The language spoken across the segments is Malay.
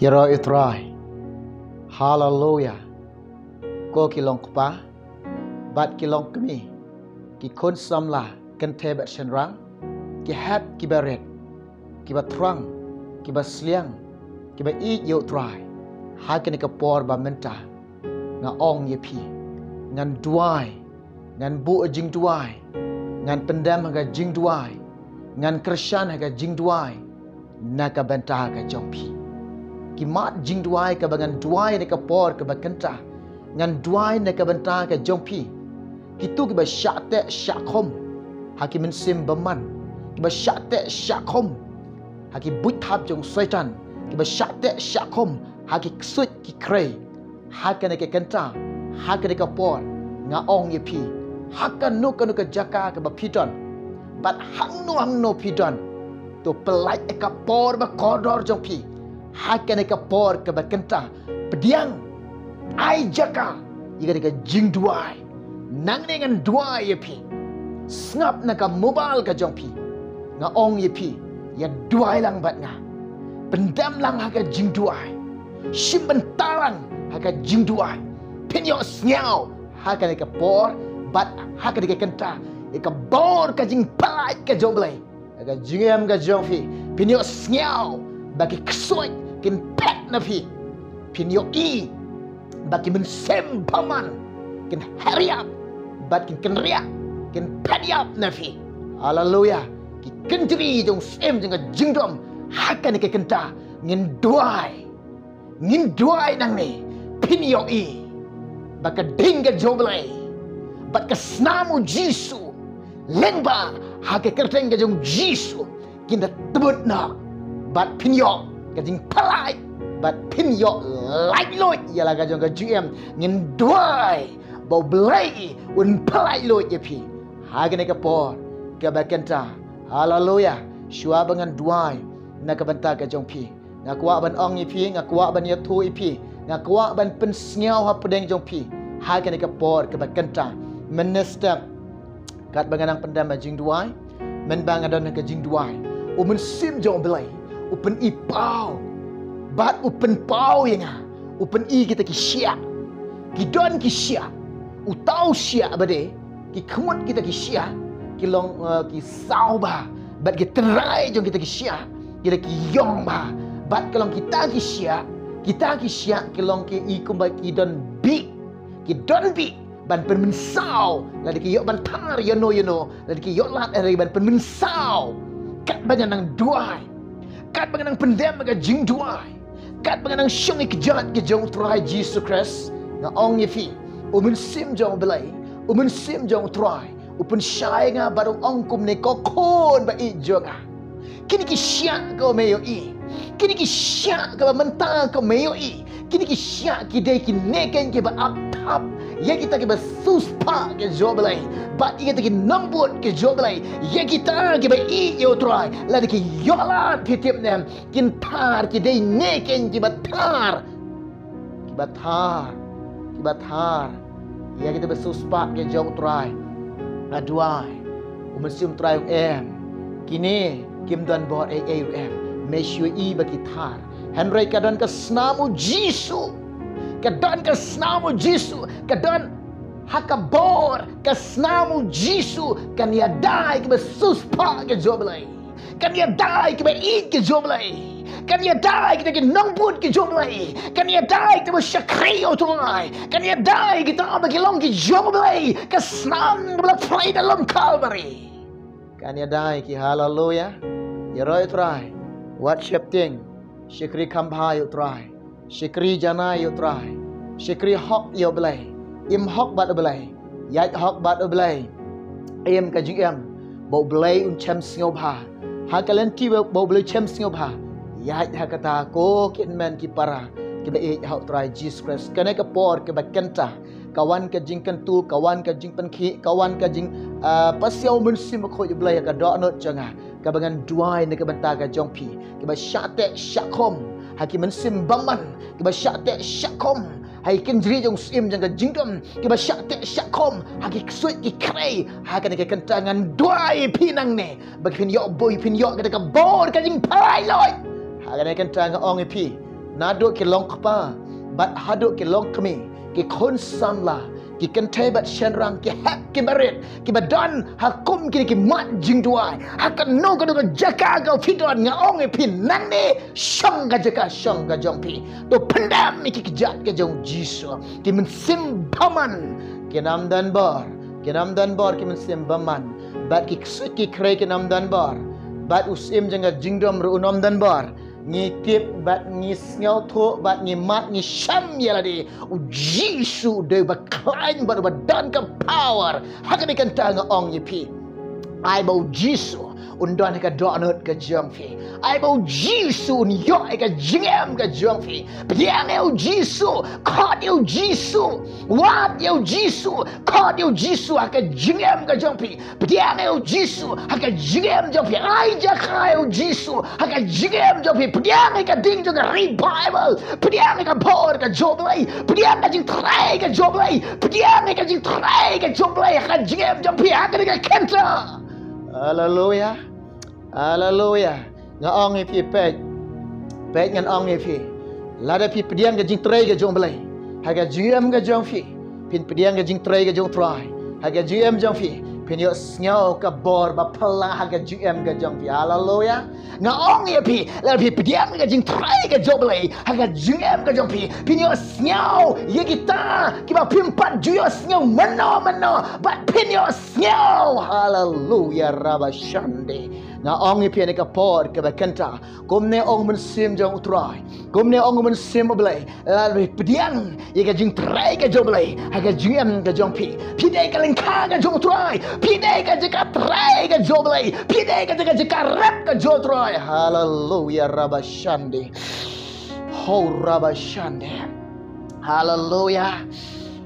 Hero itrai. Hallelujah. Ko kilong kpa. Bat kilong kami. Ki kun samla. Kan tebet shenrang. Ki hat ki baret. Ki ba trang. Ki ba sliang. Ki ba eat yo trai. Hakan ka por ba menta. Nga ong ye pi. Ngan duai. Ngan bu jing duai. Ngan pendam haga jing duai. Ngan kershan haga jing duai. Naka benta haga jong pi. Ki mat jing duai ka bangan duai ne ka por ka bakenta. Ngan duai ne ka benta ka jong pi. Ki tu ki ba syate syakom. Haki mensim beman. Ki ba syate syakom. Haki buthap jong syaitan. Ki ba syate syakom. Haki ksut ki krei. Haka ne ka kenta. Haka ne ka por. Nga ong ye pi. Haka nu ka jaka ka ba pidon. Bat hang no pidon. Tu pelai ka por ba kodor jong pi. Hakan ka por ke bakenta pediang ai jaka iga ka jing duai nang dengan duai ye pi snap na ka mobile ka jong pi nga ong ye pi ya duai lang bat nga pendam lang ha ka jing duai simpen talang ha ka jing duai pinyo snyao hakan ka por bat hakan ka kenta ka bor ka jing palai ka joblai ka jingem ka jong pi pinyo snyao bagi kesuai kin pet na pi pinyo i bagi mensem paman kin hariap bat kin kenriak kin pediap na pi haleluya ki kendri jong sem jong jingdom hakan ke kenta ngin duai nang ni pinyo i baka dinga joblai bat ka snamu jisu lengba hake kerteng jong jisu kin da tebut na bat pinyo kajing palai bat pinyo like loy ialah kajong kajiem ngin duai bau belai un palai loy ye pi hagane ka por ka bakenta haleluya shua bangan duai na ka banta kajong pi ngakwa ban ong ye pi ngakwa ban ya thu ye pi ngakwa ban pen sngau ha pedeng jong pi hagane ka por ka bakenta minister kat banganang pendam jing duai men bangadon ka jing duai umun sim jong belai upen i pau bat upen pau yang upen i kita ki syak ki don ki syak utau syak bade ki kemut kita ki syak ki long ki sau ba bat ki terai jong kita ki syak kita ki yong ba bat kalong kita ki syak ki long ki i kumbai ki don bi ban pen mensau la ki yok ban tar you know la ki yok lat eri ban pen mensau kat banyak nang duai kat banganang pendem ka jing duai kat banganang syong ikjat ke jong try Jesus Christ nga ong ye fi umun sim jong belai umun sim jong try upun syai nga barong ong kum ne ko kon ba i jonga kini ki syak ko meyo i kini ki syak ka mentang ko meyo i kini ki syak ki dei ki neken ki ba up top ya kita ke basuspa ke joblai bat kita ke nambut ke joblai ya kita ke ba i yo try la ke yola titip nem kin tar ke dei neken ke batar ya kita basuspa ke jong try aduai umesium try em kini kim dan bot em mesyu i ba kitar henry kadan ke snamu jisu kadan ke snamu jisu kadan hakabor ke snamu jisu kan ya dai ke besuspa ke joblai kan ya dai ke eat ke joblai kan ya dai ke nambut ke joblai kan ya dai ke syakri otoai kan ya dai kita bagi long ke joblai ke snam bla play dalam Calvary kan ya dai ki haleluya ya roy try what shifting syakri kambai try Syekri jana yo try. Syekri hok yo belai. Im hok bat belai. Yat hok bat belai. Em ka jing em. Bau belai un chem sngau bha. Ha kalenti bau belai chem sngau bha. Yat ha kata ko kin man ki para. Ki ba e hok try Jesus Christ. Kane ka por ke ba kenta. Kawan ka jing kentu, kawan ka jing penki, kawan ka jing pasiau mun sim ko yo belai ka do not janga. Ka bangan duai ne ka banta ka jong pi. Ki ba syate syakom. Haki mensim baman kiba syate syakom hai kendri jong sim jang jingdom kiba syate syakom haki ksut ki krei hakan ke kentangan duai pinang ne bagin yo boy pin yo ka bor ka jing pai loi hakan ke kentang ong pi naduk ki long kpa bat haduk ki long kami ki khon samla ki kentebat shenrang ki hak ki barit ki badan hakum ki mat jing duai hakan no ka jaka ka fidon ngaong pin nanne shong ga jaka shong ga jongpi to pendam ki jat ke jong jisu ki mensim baman ki nam dan bar ki mensim baman bat ki ksut ki kre ki nam dan bar bat usim janga jingdom ru nom dan bar ngi tip bat ngi sngal tho bat ngi mat ngi sham yaladi jisu de ba klain ba dan ka power hakani kan ta nga ong yipi ai bau jisu undon ka donut ka jongfi ai bau jisu ni yo ka jingam ka jongfi piang eu jisu khot eu jisu wat eu jisu khot eu jisu ka jingam ka jongfi piang eu jisu ka jingam jongfi ai ja ka eu jisu ka jingam jongfi piang ka ding jong revival piang ka power ka joblai piang ka jing trai ka joblai piang ka jing trai ka joblai ka jingam jongfi ka kenta hallelujah hallelujah ngaong pi pek ngan ong pi lada pi pediang ga jing trai ga jong blai haga gm ga jong fi pin pediang ga jing trai ga jong trai haga gm jong fi pin yo snyo ka bor ba pala haga gm ga jong fi hallelujah ngaong pi lada pi pediang ga jing trai ga jong blai haga gm ga jong fi pin yo snyo ye kita ki ba pin pat ju yo snyo mano ba pin yo snyo hallelujah rabashande na ong pi ne ka por ke ba kanta komne ong men sim jong utrai komne ong men sim blai la pediang ye ka jing trai ka jong blai ha ka jing ka jong pi dai ka len ka ka jong utrai dai ka jika trai ka jong blai dai ka jika rap ka jong utrai hallelujah rabashande ho rabashande hallelujah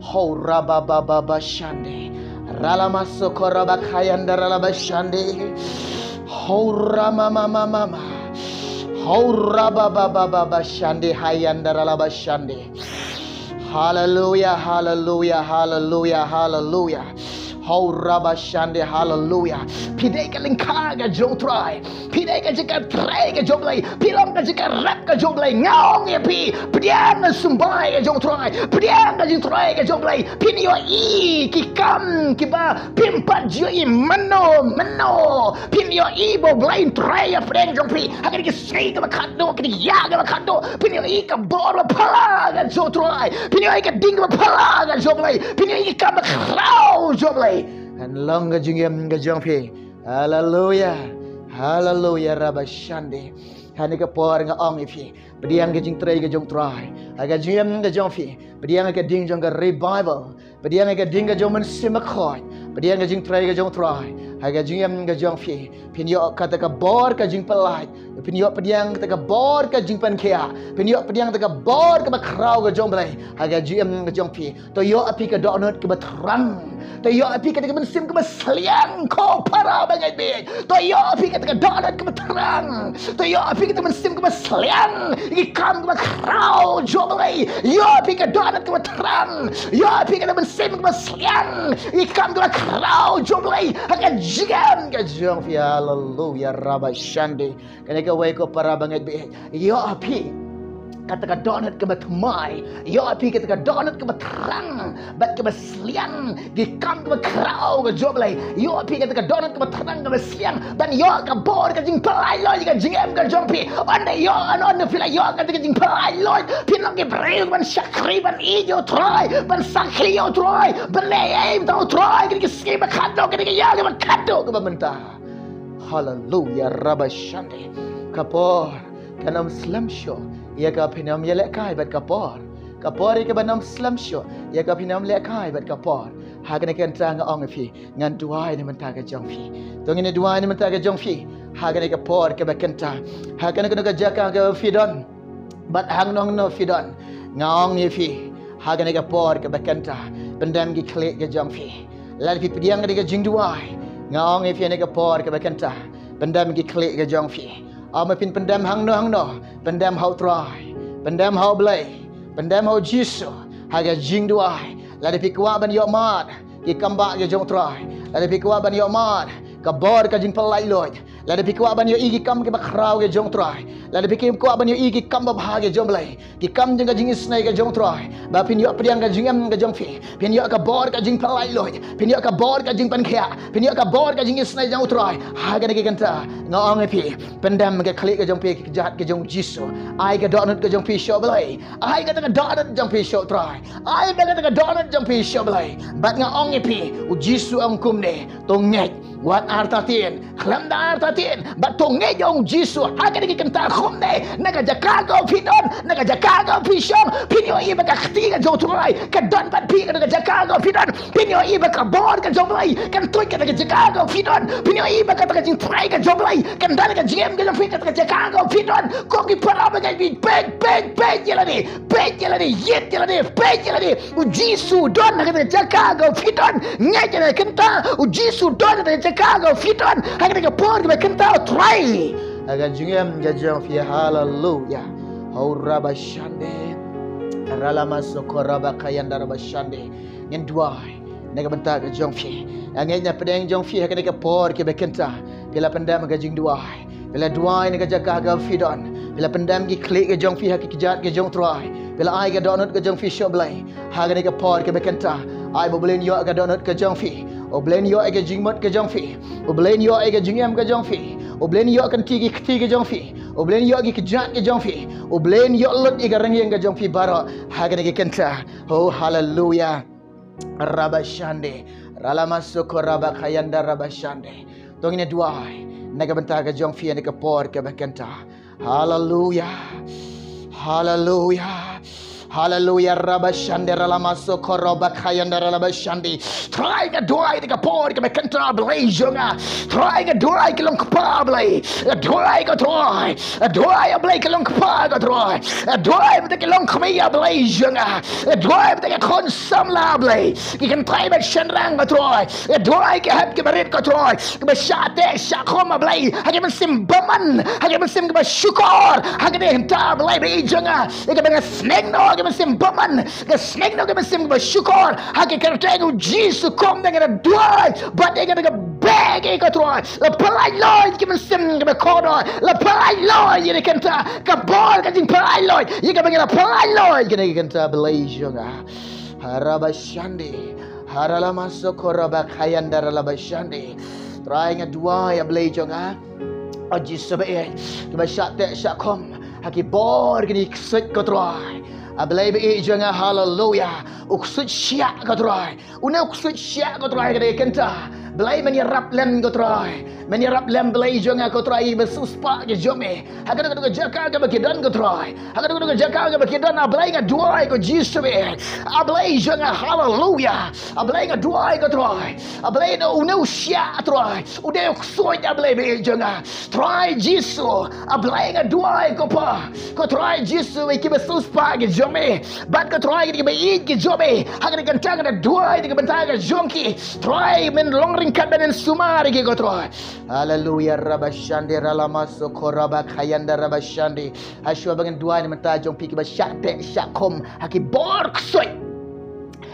ho rabababashande ralama sokora bakayanda rabashande Haura mama mama Haura baba baba shande hayanda ralaba shande hallelujah hallelujah hallelujah hallelujah Haura bashande hallelujah pidai ka lingka ga jotrai pidai ka jika trai ga joblai pilong ka jika rap ka joblai ngaong ya pi pidiang na sumbai ga jotrai pidiang ka jitrai ga joblai pinyo i ki kam ki ba pimpat jo i mano pinyo i bo blind trai ya friend jompi hakan ki sei ka makado ki ya ga makado pinyo i ka bor pala ga jotrai pinyo i ka ding pala ga joblai pinyo i ka makrau joblai and long ga jingem ga jompi hallelujah hallelujah rabashande hani ka por nga ong ifi pediang ga jing trai ga jong trai aga jingem ga jompi pediang ga ding jong ga revival pediang ga ding ga jong men simakoi pediang ga jing trai ga jong trai aga jingem ga jompi pinyo kata ka bor ka jing pelai pinyo pediang kata ka bor ka jing pan kia pinyo pediang kata ka bor ka makrau ga jong blai aga jingem ga jompi to yo api ka donut ka batrang to yo api ka mensim ka masliang ko para bangai be to yo api ka donut ka batrang to yo api ka mensim ka masliang ikam ka makrau jong blai yo api ka donut ka batrang yo api ka mensim ka masliang ikam ka makrau jong blai aga jigam ga jong fi hallelujah rabashande kana ka way ko para bangai be yo api kata ka donut ke batmai yo api kata ka donut ke batrang bat ke basliang gi kam ke krau ke joblai yo api kata ka donut ke batrang ke basliang dan yo ka bor ke jing palai lo ka jingem ke jompi anda yo on fila yo kata ke jing palai lo pinang ke breu ban sakri ban ijo try ban sakri yo try ban leim tau try ke ski ba khado ke ya ke khado ke mentah hallelujah rabashande kapor kanam slam show ya ka pinam yelek kai bat kapor ke banam slam show ya ka pinam lek kai bat kapor ha kan kan tang ong fi ngan duai ni mentah ka jong fi to ngene duai ni mentah ka jong fi ha kan ka por ke bakenta ha kan ka jaka ka fidon bat hang nong no fidon ngaong ni fi ha kan ka por ke bakenta pendam gi klik ke jong fi la fi pidiang ke jing duai ngaong ni fi ne ka por ke bakenta pendam gi klik ke jong fi ama pin pendam hang no pendam hau try pendam hau blai pendam hau jisu haga jing duai la de pikwa ban yo mat ki kamba ye jong try la de pikwa ban yo mat ka bor ka jing pelai loj la de pikwa ban yo igi kam ke bakrau ke jong trai la de pikim ko ban yo igi kam ba bhage jom lai ki kam jeng jing snai ke jong trai ba pin yo priang ke jingam ke jong fi pin yo ka bor ka jing palai loi pin yo ka bor ka jing pan khia pin yo ka bor ka jing snai jong trai ha ga ke kanta ngong pi pendam ke klik ke jong pi ke jahat ke jong jisu ai ke donut ke jong pi sho blai ai ke donut jong pi sho trai ai ke donut jong pi sho blai bat ngong pi u jisu ang kum ne tong ngai wat arta tien khlam da arta tien bat tong ngai jong jisu ha ke kanta khum ne na ka jakago pidon na ka jakago pi shong pin yo i ba ka khti ke jong trai ka don bat pi ka jakago pidon pin yo i ba ka bor ka jong blai kan toy ka jakago pidon pin yo i ba ka jing trai ka jong blai kan dan ka jiem ka jong pi ka jakago pidon ko ki para ba ka bi peg yelani yet yelani peg yelani u jisu don na ka jakago pidon ngai ka kanta u jisu don ka jakago pidon ha ka por ka kanta try aga jingem jajang fi hallelujah hauraba shande ralama sokoraba kayanda raba shande ngen duai nega benta ga jong fi angenya pedeng jong fi ha ka por ke bekenta pila pendam ga jing duai pila duai nega jakago pidon pila pendam gi klik ke jong fi ha ki jat ke jong try pila ai ga donut ke jong fi shoblai ha ga por ke bekenta ai boblen yo ga donut ke jong fi oblen yo ga jingmot ke jong fi oblen yo ga jingem ke jong fi oblen yo kan tigi ke jong fi oblen yo gi ke jat ke jong fi oblen yo lot ga rangeng ke jong fi baro ha ga kenta oh hallelujah rabashande ralama sokoraba khayanda rabashande tongine duai naga benta ke jong fi ne ke por ke bekenta hallelujah hallelujah hallelujah rabashande ralama sokoroba khayanda rabashande try ga duai ga por ga bekanta blajonga try ga duai ga long pa blai duai ga duai blai ga long pa ga duai bet ga long khmia blajonga duai bet ga khon sam la blai ki kan try ba shanrang ga duai ga hab ga berit ga ba shate shakhom blai ha ga sim baman ha ga sim ga shukor ha ga ta blai blajonga ga ba snake no ga sim baman ga snake no ga sim ga shukor ha ga kerteng jisu kom dengan duai but they ga bag ga troy la palai loy ga sim ga kodo la palai loy ye kanta ga bol ga jing palai loy ye ga la palai loy ga kanta blajonga harabashande haralama sokoraba khayanda rabashande try nga duai blajonga jisu ba ga shate shakom haki bor ga sik ga troy ablay be jonga hallelujah uksut syak ga troy una uksut syak ga troy ga kanta belai menyerap lem ga troy menyerap lem belai jonga ga troy besus pa ga jome haga ga jaka ga bakidan ga troy haga ga jaka ga bakidan ablay ga duai ga jisu be ablay jonga hallelujah ablay ga duai ga troy ablay no una syak troy ude uksut ablay be jonga troy jisu ablay ga duai ga pa ko troy jisu ki besus pa ga jome bat ka troy ga be ki jome haga ga tanga ga duai ga bentaga jonki troy men long ringkat dan sumari ke troy hallelujah rabashande ralama sokoraba khayanda rabashande aswa bangan duai menta jong pi ke ba shate shakom haki bor ksoi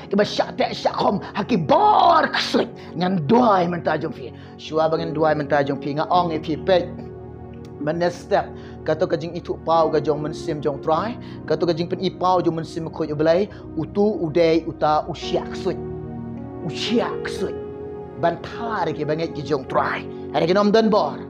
ke ba shate shakom haki bor ksoi ngan duai menta jong pi shwa bangan duai menta jong pi nga ong e pi pe men step kato ka jing itu pau ga jong men sim jong try kato ka jing pen i pau jong men sim ko blai utu udai uta usyak sut bantar ke banget ki jong try ada kinom dan bor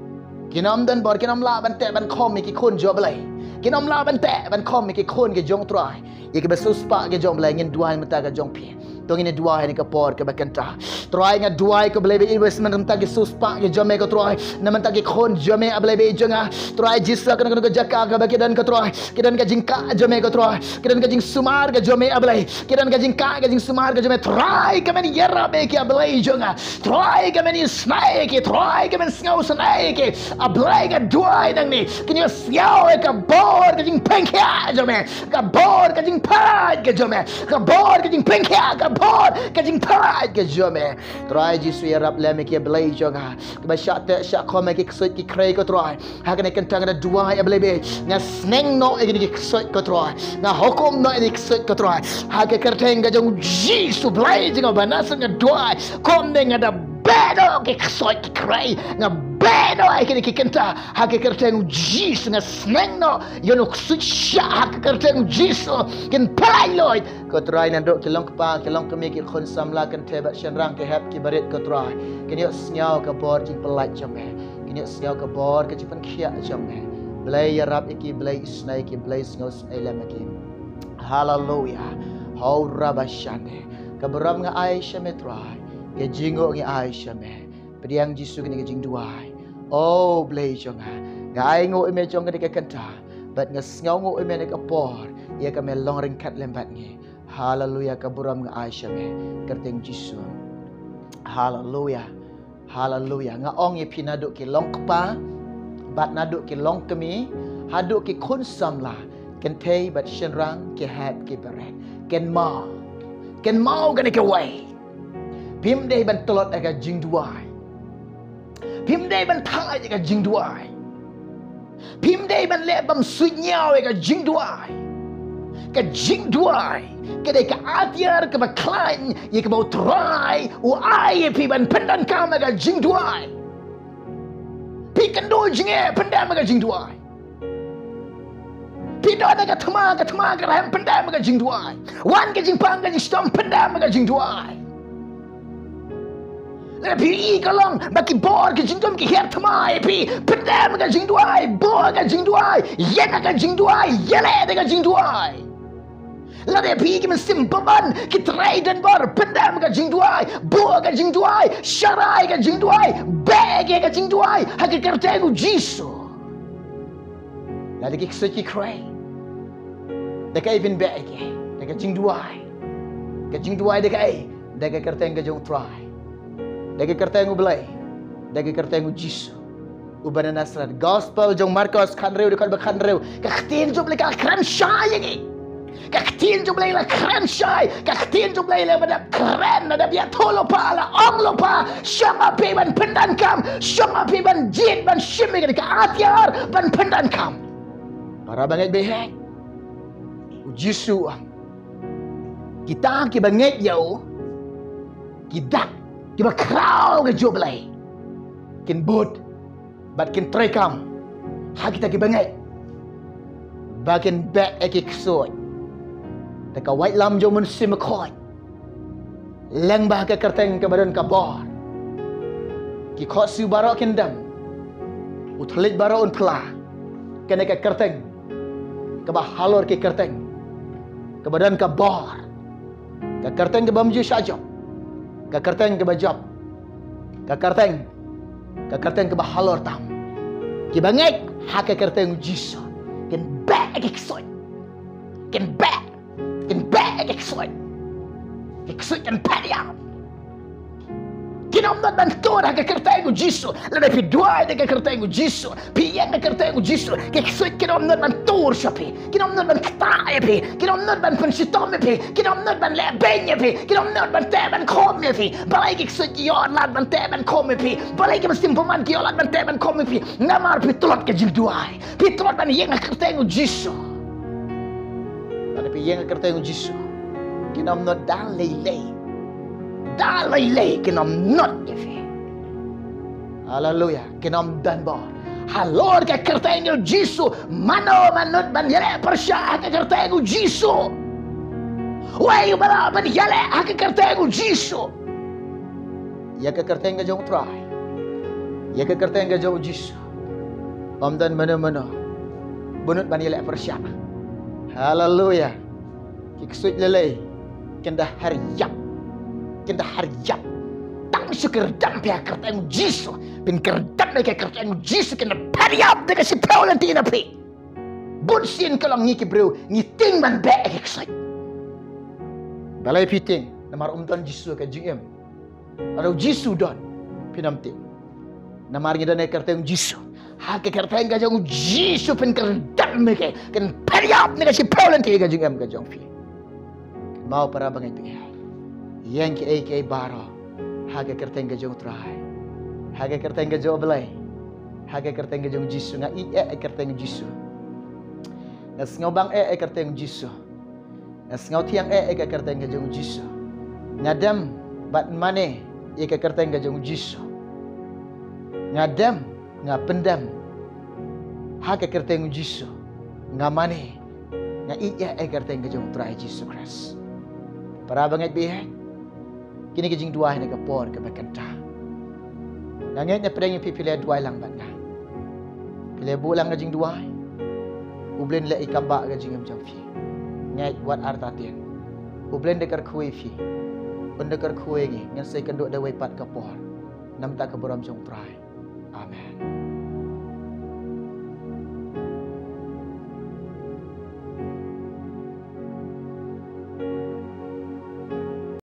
kinom la ban te ban khom ki khon jo blai kinom la ban te ban khom ki khon ke jong try ye ke besus pa ke jong blai ngin duai mata ga jong pi tong ini duai ni ka por ke bakanta try nga duai ke blai be investment mta ke sus pa ke jome ko try na mta ke khon jome ablai be jonga try jisa kan ka jaka ka bakidan ka try kidan ka jingka jome ko try kidan ka jing sumar ka jome ablai kidan ka jingka ka jing sumar ka jome try ka men yera be ke ablai jonga try ka men snake ke try ka men snow snake ke ablai ka duai nang ni kin yo siao ka bor ka jing peng kya jome ka bor ka jing parad ka jome ka bor ka jing peng kya ka bor ka jing parad ka jome try jisu ya rap leme ke ablai jonga ka ba shate sha khome ke ksut ki krei ko try ha ka ne kan tang da duai ablai be nga sneng no e ki ksut ko try nga hokom no e ksut ko try ha ka kerteng ka jong jisu blai jinga banasa nga duai kom ne nga da bedo ke ksoi ki krai nga bedo ai ke kenta ha ke kerteng Jesus nga sneng no yono ksut sha ha ke kerteng Jesus ken palai loy ko trai nan dok kilong pa kilong kemi ki khon samla kan tebat shenrang ke hap ki barit ko trai ken yo snyao ka bor ki pelai chame ken yo snyao ka bor ke chipan khia chame blai yarap iki blai isnai ki blai ngos elam ki hallelujah hau rabashane kabaram nga Aisha metrai ke jingo ngi Aisha me pediang Jisu kini ke jing duai oh blai jonga ngai ngo ime jong ke kanta bat nga sngaw ngo ime ne kapor ia ka me long ringkat lembat ngi haleluya kabaram nga Aisha me kerteng Jisu haleluya haleluya nga ong ye pinaduk ki long kpa bat naduk ki long kemi haduk ki kun samla ken tei bat shenrang ke hat ki beret ken mau gani ke wai Pim dei ban tolot aga jing duai. Pim dei ban thai aga jing duai. Pim dei ban le bam sui nyao aga jing duai. Ka jing duai. Ka dei ka atiar ka ba klain ye ka ba trai u ai pi ban pendan kam aga jing duai. Pi kan do jing e pendan aga jing duai. Pi do ada ka thama ka ram pendan aga jing duai. Wan ka jing pang ka jing stom pendan aga jing duai. Pi kalong baki bor ke jingdom ki her thamai pi pendam ka jingduai bor ka jingduai yen ka jingduai yele ka jingduai la de pi ki simbaban ki traden bor pendam ka jingduai bor ka jingduai sharai ka jingduai bege ka jingduai ha ka kertegu jisu la de ki seki krai de ka even bege de ka jingduai de ka kerteng ka jong try Dagi kertengu belai, dagi kertengu Jisu. Ubana Nasrat Gospel jong Marcos kanreu dekat bakanreu. Kaktin jom leka keren syai lagi. Kaktin jom leka keren syai. Kaktin jom leka pada keren ada biar tolo pa ala ong lopa. Syama pi ban pendan kam, syama pi ban jin ban shimi ke atiar ban pendan kam. Para banget behek. Jisu kita ki banget jauh. Kita Kiba kraw ke joblay. Kin bud. Bat kin trekam. Ha kita ki bangai. Bakin back eki ksoi. Taka white lam jo mun simakoi. Leng bah ke kerteng ke badan ka bor. Ki khot su barok kin dam. Utlit barok un pla. Kene ke kerteng. Ke bah halor ke kerteng. Ke badan ka bor. Ke kerteng ke bamju syajok. Kakarteng ke bajab. Kakarteng ke bahalor tam. Ki bangek ha kakarteng Jisu. Ken back eksoy. Ken back eksoy. Eksoy ken padiam. Kinom not ban tor ha kakarteng Jisu. Lada pi dua de kakarteng Jisu. Pi yang kakarteng Jisu. Eksoy kinom not ban tor shapi. Kinom not ban ktai pi. Kinom not ban pensitom pi. Kinom not ban le benye pi. Kinom not ban te ban kom pi. Balai eksoy ki yor lad ban te ban kom pi. Balai ki mesim paman ki yor lad ban te ban kom pi. Namar pi tulot ke jingduai. Pi tulot ban yang kakarteng Jisu. Lada pi yang kakarteng Jisu. Kinom not dan lei. Dalai kinom not kefi. Haleluya, kinom dan bo. Halor ke kertengu Jisu, mano manut ban yale persya ke kertengu Jisu. Wai bala ban yale ke kertengu Jisu. Ya ke kertengu jong try. Ya ke kertengu jong Jisu. Pamdan mana-mana. Bunut ban yale persya. Haleluya. Kiksut lelai kendah harjap. Kita harjap tak syukur dan pihak kerteng Jisu bin kerdat mereka kerteng Jisu kena pariap dengan si paulan tina pi bunsin kalau ngiki bro ngiting man baik eksai balai piting namar umtan Jisu ke jingem ada Jisu don pinam ting namar ngidan kerteng Jisu ha ke kerteng ka jong Jisu bin kerdat mereka kena pariap dengan si paulan tina jingem ke jong pi mau para bangai pihak yang ke baro haga kerteng ke jong trai haga kerteng ke jong belai haga kerteng ke jong Jisu nga kerteng Jisu nas ngau bang kerteng Jisu nas ngau tiang kerteng ke jong Jisu ngadam bat mane Ika kerteng ga jong Jisu. Ngadem, nga pendem. Haka kerteng Jisu. Nga mani. Nga iya kerteng ga jong trai Jisu Christ. Para banget bihe. Kini ka jing duay na kapor ka bakanta. Nangit na pedang yung pipilya duay lang ba nga. Pilya bulang ka jing duay. Ublen la ikamba ka jing amjang fi. Ngay wat artatin. Ublen dekar kuwi fi. Undekar kuwi ngi ngan say kanduk dawai pat kapor. Nam ta ka buram jong trai.